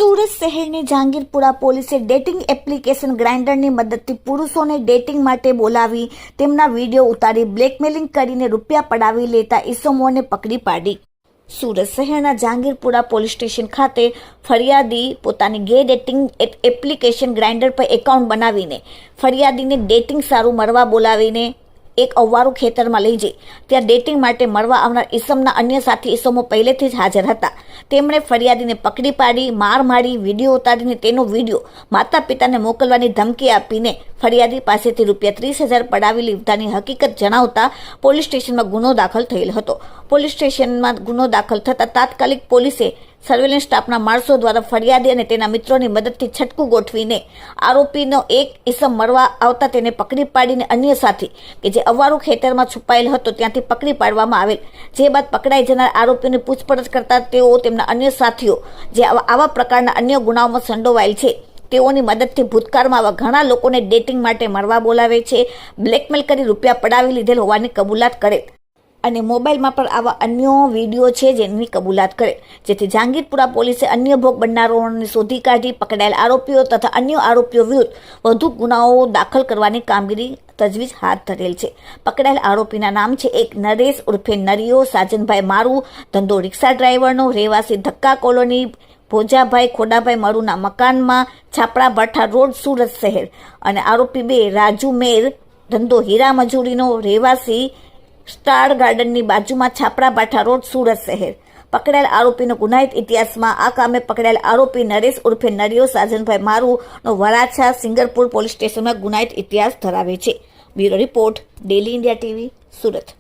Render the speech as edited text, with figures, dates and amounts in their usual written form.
સુરત શહેરની જહાંગીરપુરા પોલીસે dating application ગ્રાઇન્ડરની મદદથી પુરુષોને ડેટિંગ માટે બોલાવી તેમના વિડીયો ઉતારી બ્લેકમેલિંગ કરીને રૂપિયા પડાવી લેતા ઇસમોને પકડી પાડી। સુરત શહેરના જહાંગીરપુરા પોલીસ સ્ટેશન ખાતે ફરિયાદી પોતાની ગે ડેટિંગ એપ્લિકેશન ગ્રાઇન્ડર પર એકાઉન્ટ બનાવીને ફરિયાદીને ડેટિંગ સારું મળવા બોલાવીને એક અવારું ખેતરમાં લઈ જઈ ત્યાં ડેટિંગ માટે મળવા આવનાર ઈસમના અન્ય સાથી ઈસમો પહેલેથી જ હાજર હતા। તેમણે ફરિયાદીને પકડી પાડી માર મારી વિડીયો ઉતારીને તેનો વિડીયો માતા પિતાને મોકલવાની ધમકી આપીને ફરિયાદી પાસેથી ₹30,000 પડાવી લીધાની હકીકત જણાવતા પોલીસ સ્ટેશનમાં ગુનો દાખલ થયેલ હતો। પોલીસ સ્ટેશનમાં ગુનો દાખલ થતાં તાત્કાલિક પોલીસે સર્વેલન્સ સ્ટાફના માણસો દ્વારા ફરિયાદી અને તેના મિત્રોની મદદથી છટકું ગોઠવીને આરોપીનો એક ઈસમ મળવા આવતા તેને પકડી પાડીને અન્ય સાથી કે જે અવારું ખેતરમાં છુપાયેલ હતો ત્યાંથી પકડી પાડવામાં આવેલ। જે બાદ પકડાઈ જનાર આરોપીની પૂછપરછ કરતા તેઓ તેમના અન્ય સાથીઓ જે આવા પ્રકારના અન્ય ગુનાઓમાં સંડોવાયેલ છે તેઓની મદદથી ભૂતકાળમાં આવા ઘણા લોકોને ડેટિંગ માટે મળવા બોલાવે છે, બ્લેકમેલ કરી રૂપિયા પડાવી લીધેલ હોવાની કબૂલાત કરેલ અને મોબાઈલમાં પણ આવા અન્ય વિડીયો છે જેની કબૂલાત કરે, જેથી જહાંગીરપુરા પોલીસે અન્ય ભોગ બનનારોને શોધી કાઢી પકડાયેલ આરોપીઓ તથા અન્ય આરોપીઓ વિરુદ્ધ વધુ ગુનાઓ દાખલ કરવાની કામગીરી તજવીજ હાથ ધરેલ છે। પકડાયેલ આરોપીના નામ છે એક નરેશ ઉર્ફે નરિયો સાજનભાઈ મારું, ધંધો રિક્ષા ડ્રાઈવરનો, રહેવાસી ધક્કા કોલોની, ભોજાભાઈ ખોડાભાઈ મારુના મકાનમાં, છાપડા ભઠ્ઠા રોડ, સુરત શહેર। અને આરોપી 2 રાજુ મેર, ધંધો હીરા મજૂરીનો, રહેવાસી સ્ટાર ગાર્ડનની બાજુમાં, છાપડા ભાઠા રોડ, સુરત શહેર। પકડાયેલ આરોપીનો ગુનાહિત ઇતિહાસમાં આ કામે પકડાયેલ આરોપી નરેશ ઉર્ફે નરિયો સાજનભાઈ મારુનો વરાછા સિંગરપુર પોલીસ સ્ટેશનમાં ગુનાહિત ઇતિહાસ ધરાવે છે। Bureau report, daily India TV, Surat.